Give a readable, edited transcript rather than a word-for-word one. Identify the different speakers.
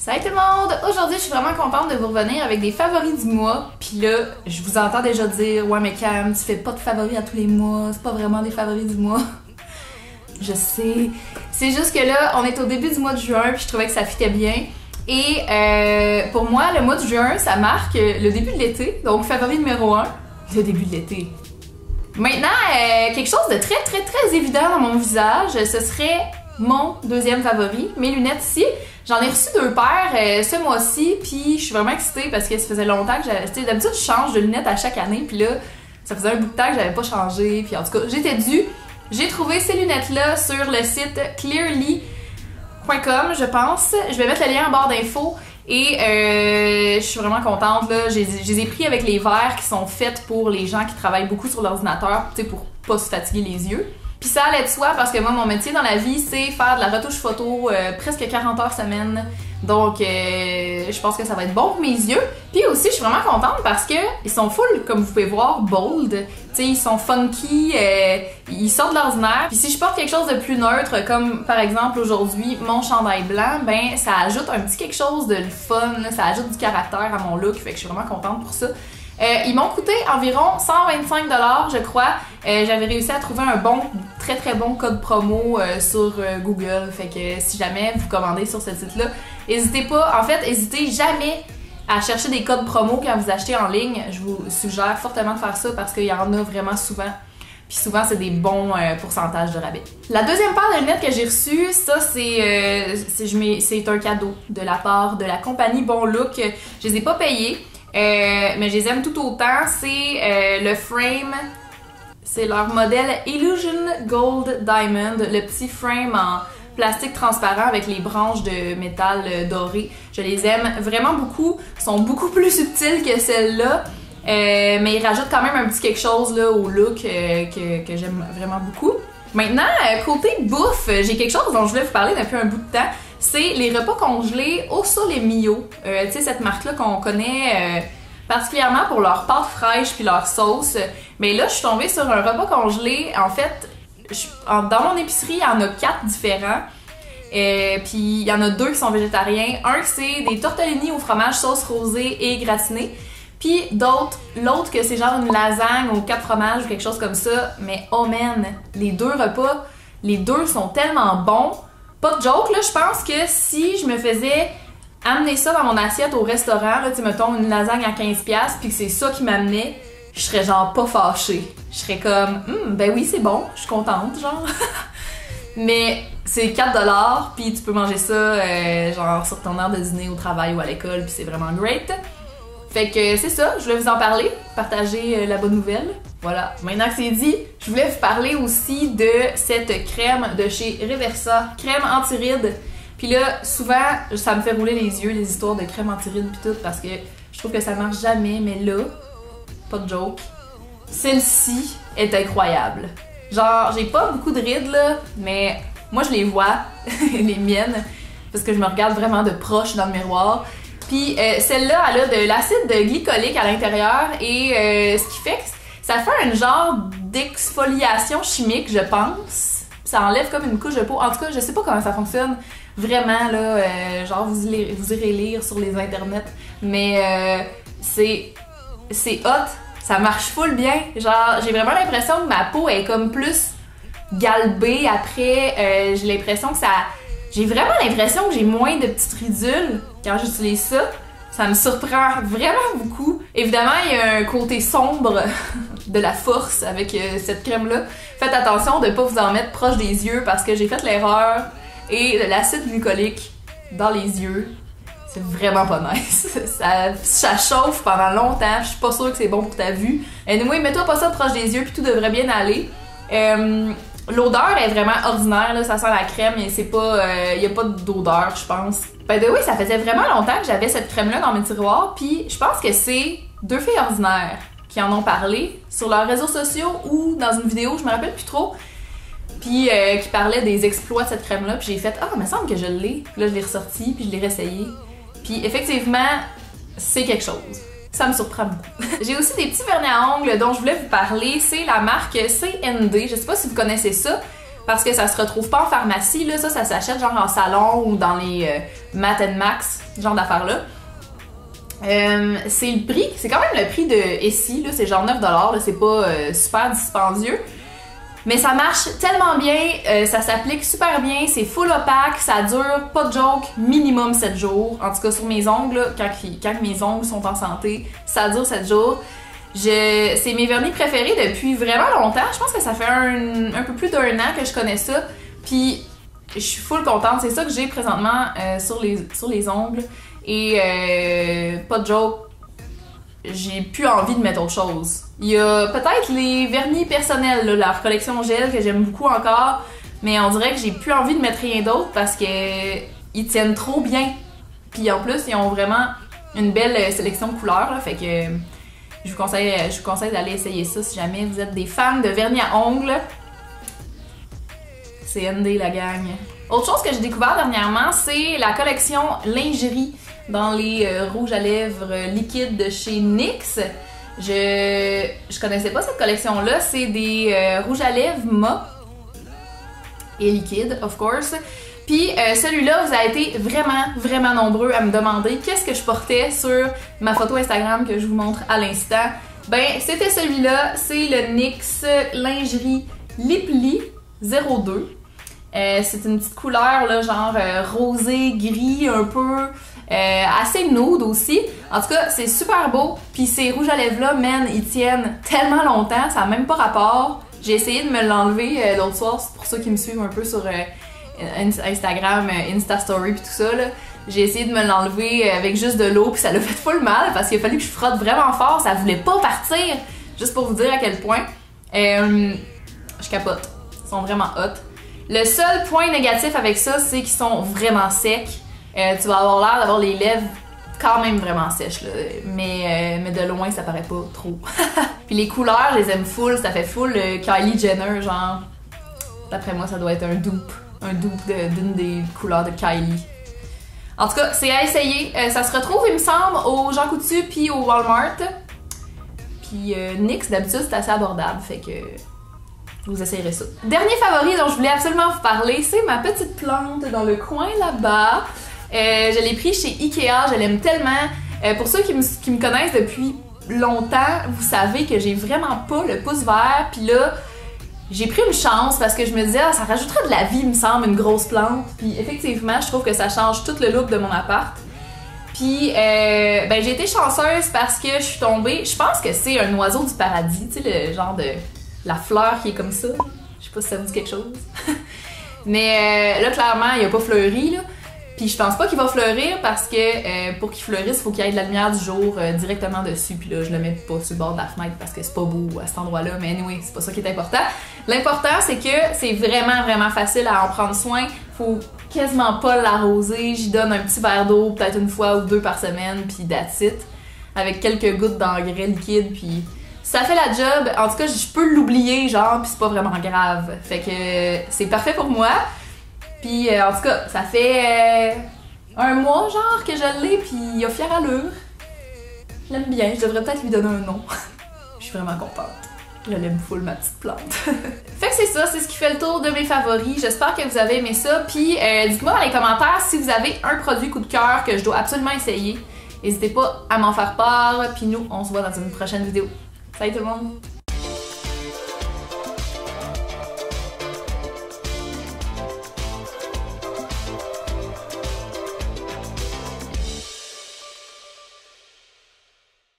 Speaker 1: Salut tout le monde! Aujourd'hui, je suis vraiment contente de vous revenir avec des favoris du mois. Puis là, je vous entends déjà dire « Ouais mais Cam, tu fais pas de favoris à tous les mois, c'est pas vraiment des favoris du mois. » Je sais. C'est juste que là, on est au début du mois de juin puis je trouvais que ça fitait bien. Et pour moi, le mois de juin, ça marque le début de l'été. Donc favori numéro 1, le début de l'été. Maintenant, quelque chose de très évident dans mon visage, ce serait mon deuxième favori, mes lunettes ici. J'en ai reçu 2 paires ce mois-ci, puis je suis vraiment excitée parce que ça faisait longtemps que j'avais... D'habitude, je change de lunettes à chaque année, puis là, ça faisait un bout de temps que j'avais pas changé, puis en tout cas, j'étais due. J'ai trouvé ces lunettes-là sur le site clearly.com, je pense. Je vais mettre le lien en barre d'infos. Et je suis vraiment contente, là. Je les ai pris avec les verres qui sont faits pour les gens qui travaillent beaucoup sur l'ordinateur, tu sais, pour pas se fatiguer les yeux. Puis ça allait de soi parce que moi, mon métier dans la vie, c'est faire de la retouche photo presque 40 heures semaine. Donc, je pense que ça va être bon pour mes yeux. Puis aussi, je suis vraiment contente parce que ils sont full, comme vous pouvez voir, bold. Tu sais, ils sont funky, ils sortent de l'ordinaire. Puis si je porte quelque chose de plus neutre, comme par exemple aujourd'hui, mon chandail blanc, ben ça ajoute un petit quelque chose de fun, ça ajoute du caractère à mon look. Fait que je suis vraiment contente pour ça. Ils m'ont coûté environ 125 $, je crois. J'avais réussi à trouver un bon, très bon code promo sur Google. Fait que si jamais vous commandez sur ce site-là, n'hésitez pas. En fait, n'hésitez jamais à chercher des codes promo quand vous achetez en ligne. Je vous suggère fortement de faire ça parce qu'il y en a vraiment souvent. Puis souvent, c'est des bons pourcentages de rabais. La deuxième paire de lunettes que j'ai reçue, ça, c'est un cadeau de la part de la compagnie Bon Look. Je les ai pas payés. Mais je les aime tout autant. C'est le frame, c'est leur modèle Illusion Gold Diamond, le petit frame en plastique transparent avec les branches de métal doré. Je les aime vraiment beaucoup. Ils sont beaucoup plus subtils que celles-là, mais ils rajoutent quand même un petit quelque chose là, au look que j'aime vraiment beaucoup. Maintenant, côté bouffe, j'ai quelque chose dont je voulais vous parler depuis un bout de temps. C'est les repas congelés au Sole Mio. Tu sais, cette marque-là qu'on connaît particulièrement pour leurs pâtes fraîches puis leurs sauces. Mais là, je suis tombée sur un repas congelé. En fait, dans mon épicerie, il y en a 4 différents. Puis il y en a 2 qui sont végétariens. Un, c'est des tortellini au fromage sauce rosée et gratinée. Puis l'autre que c'est genre une lasagne aux 4 fromages ou quelque chose comme ça. Mais oh man, les 2 repas, les 2 sont tellement bons. Pas de joke, là, je pense que si je me faisais amener ça dans mon assiette au restaurant, là, tu sais, mettons une lasagne à 15$ puis que c'est ça qui m'amenait, je serais genre pas fâchée. Je serais comme, ben oui, c'est bon, je suis contente, genre. Mais c'est 4$ puis tu peux manger ça, genre, sur ton heure de dîner au travail ou à l'école, puis c'est vraiment great. Fait que c'est ça, je voulais vous en parler, partager la bonne nouvelle. Voilà, maintenant que c'est dit, je voulais vous parler aussi de cette crème de chez Reversa, crème anti-rides. Puis là, souvent, ça me fait rouler les yeux, les histoires de crème anti-rides pis tout, parce que je trouve que ça marche jamais, mais là, pas de joke, celle-ci est incroyable. Genre, j'ai pas beaucoup de rides là, mais moi je les vois, les miennes, parce que je me regarde vraiment de proche dans le miroir. Puis celle-là, elle a de l'acide glycolique à l'intérieur et ce qui fait que ça fait un genre d'exfoliation chimique, je pense. Ça enlève comme une couche de peau. En tout cas, je sais pas comment ça fonctionne vraiment, là. Genre, vous irez lire sur les internets. Mais c'est hot. Ça marche full bien. Genre, j'ai vraiment l'impression que ma peau est comme plus galbée après. J'ai l'impression que ça... J'ai vraiment l'impression que j'ai moins de petites ridules quand j'utilise ça. Ça me surprend vraiment beaucoup. Évidemment, il y a un côté sombre de la force avec cette crème-là. Faites attention de ne pas vous en mettre proche des yeux parce que j'ai fait l'erreur et de l'acide glycolique dans les yeux. C'est vraiment pas nice. Ça chauffe pendant longtemps. Je suis pas sûre que c'est bon pour ta vue. Anyway, mets-toi pas ça proche des yeux puis tout devrait bien aller. L'odeur est vraiment ordinaire, là, ça sent la crème et c'est pas, y a pas d'odeur, je pense. Ben oui, ça faisait vraiment longtemps que j'avais cette crème-là dans mes tiroirs, puis je pense que c'est 2 filles ordinaires qui en ont parlé sur leurs réseaux sociaux ou dans une vidéo, je me rappelle plus trop, puis qui parlaient des exploits de cette crème-là, puis j'ai fait « Ah, il me semble que je l'ai », puis là je l'ai ressortie, puis je l'ai réessayée, puis effectivement, c'est quelque chose. Ça me surprend beaucoup. J'ai aussi des petits vernets à ongles dont je voulais vous parler. C'est la marque CND. Je sais pas si vous connaissez ça. parce que ça se retrouve pas en pharmacie, là, ça s'achète genre en salon ou dans les Matt & Max, genre d'affaires-là. C'est le prix, c'est quand même le prix de Essie, là, c'est genre 9$, là, c'est pas super dispendieux. Mais ça marche tellement bien, ça s'applique super bien, c'est full opaque, ça dure, pas de joke, minimum 7 jours. En tout cas sur mes ongles, là, quand mes ongles sont en santé, ça dure 7 jours. C'est mes vernis préférés depuis vraiment longtemps. Je pense que ça fait un peu plus d'1 an que je connais ça. Puis je suis full contente. C'est ça que j'ai présentement sur les ongles. Et pas de joke, j'ai plus envie de mettre autre chose. Il y a peut-être les vernis personnels, là, leur collection gel que j'aime beaucoup encore. Mais on dirait que j'ai plus envie de mettre rien d'autre parce que ils tiennent trop bien. Puis en plus, ils ont vraiment une belle sélection de couleurs. Là, fait que je vous conseille d'aller essayer ça si jamais vous êtes des fans de vernis à ongles. C'est ND la gang. Autre chose que j'ai découvert dernièrement, c'est la collection lingerie dans les rouges à lèvres liquides de chez NYX. Je connaissais pas cette collection-là. C'est des rouges à lèvres mat et liquides, of course. Puis celui-là, vous avez été vraiment nombreux à me demander qu'est-ce que je portais sur ma photo Instagram que je vous montre à l'instant. Ben, c'était celui-là, c'est le NYX Lingerie Liply 02. C'est une petite couleur, là, genre rosé, gris, un peu, assez nude aussi. En tout cas, c'est super beau. Puis ces rouges à lèvres-là, man, ils tiennent tellement longtemps, ça n'a même pas rapport. J'ai essayé de me l'enlever l'autre soir, c'est pour ceux qui me suivent un peu sur Instagram, Insta Story puis tout ça, là. J'ai essayé de me l'enlever avec juste de l'eau puis ça l'a fait full mal parce qu'il a fallu que je frotte vraiment fort, ça voulait pas partir. Juste pour vous dire à quel point. Je capote. Ils sont vraiment hot. Le seul point négatif avec ça, c'est qu'ils sont vraiment secs. Tu vas avoir l'air d'avoir les lèvres quand même vraiment sèches, là. Mais de loin, ça paraît pas trop. Puis les couleurs, je les aime full. Ça fait full Kylie Jenner, genre. D'après moi, ça doit être un dupe. Un dupe d'une des couleurs de Kylie. En tout cas, c'est à essayer. Ça se retrouve, il me semble, au Jean Coutu puis au Walmart. Puis NYX, d'habitude, c'est assez abordable. Fait que vous essayerez ça. Dernier favori dont je voulais absolument vous parler, c'est ma petite plante dans le coin là-bas. Je l'ai pris chez Ikea, je l'aime tellement. Pour ceux qui me connaissent depuis longtemps, vous savez que j'ai vraiment pas le pouce vert. Puis là, j'ai pris une chance parce que je me disais, ah, ça rajouterait de la vie, il me semble, une grosse plante. Puis effectivement, je trouve que ça change tout le look de mon appart. Puis, ben, j'ai été chanceuse parce que je suis tombée, je pense que c'est un oiseau du paradis, tu sais, le genre de la fleur qui est comme ça. Je sais pas si ça vous dit quelque chose. Mais là, clairement, il a pas fleuri, là. Puis je pense pas qu'il va fleurir parce que pour qu'il fleurisse, il faut qu'il y ait de la lumière du jour directement dessus. Puis là, je le mets pas sur le bord de la fenêtre parce que c'est pas beau à cet endroit-là. Mais anyway, c'est pas ça qui est important. L'important, c'est que c'est vraiment facile à en prendre soin. Faut quasiment pas l'arroser. J'y donne un petit verre d'eau, peut-être une fois ou deux par semaine, puis that's it. Avec quelques gouttes d'engrais liquide, puis ça fait la job. En tout cas, je peux l'oublier, genre, puis c'est pas vraiment grave. Fait que c'est parfait pour moi. Puis en tout cas, ça fait un mois genre que je l'ai, puis il a fière allure. Je l'aime bien, je devrais peut-être lui donner un nom. Je suis vraiment contente. Je l'aime full, ma petite plante. Fait que c'est ça, c'est ce qui fait le tour de mes favoris. J'espère que vous avez aimé ça. Puis dites-moi dans les commentaires si vous avez un produit coup de cœur que je dois absolument essayer. N'hésitez pas à m'en faire part. Puis nous, on se voit dans une prochaine vidéo. Salut tout le monde!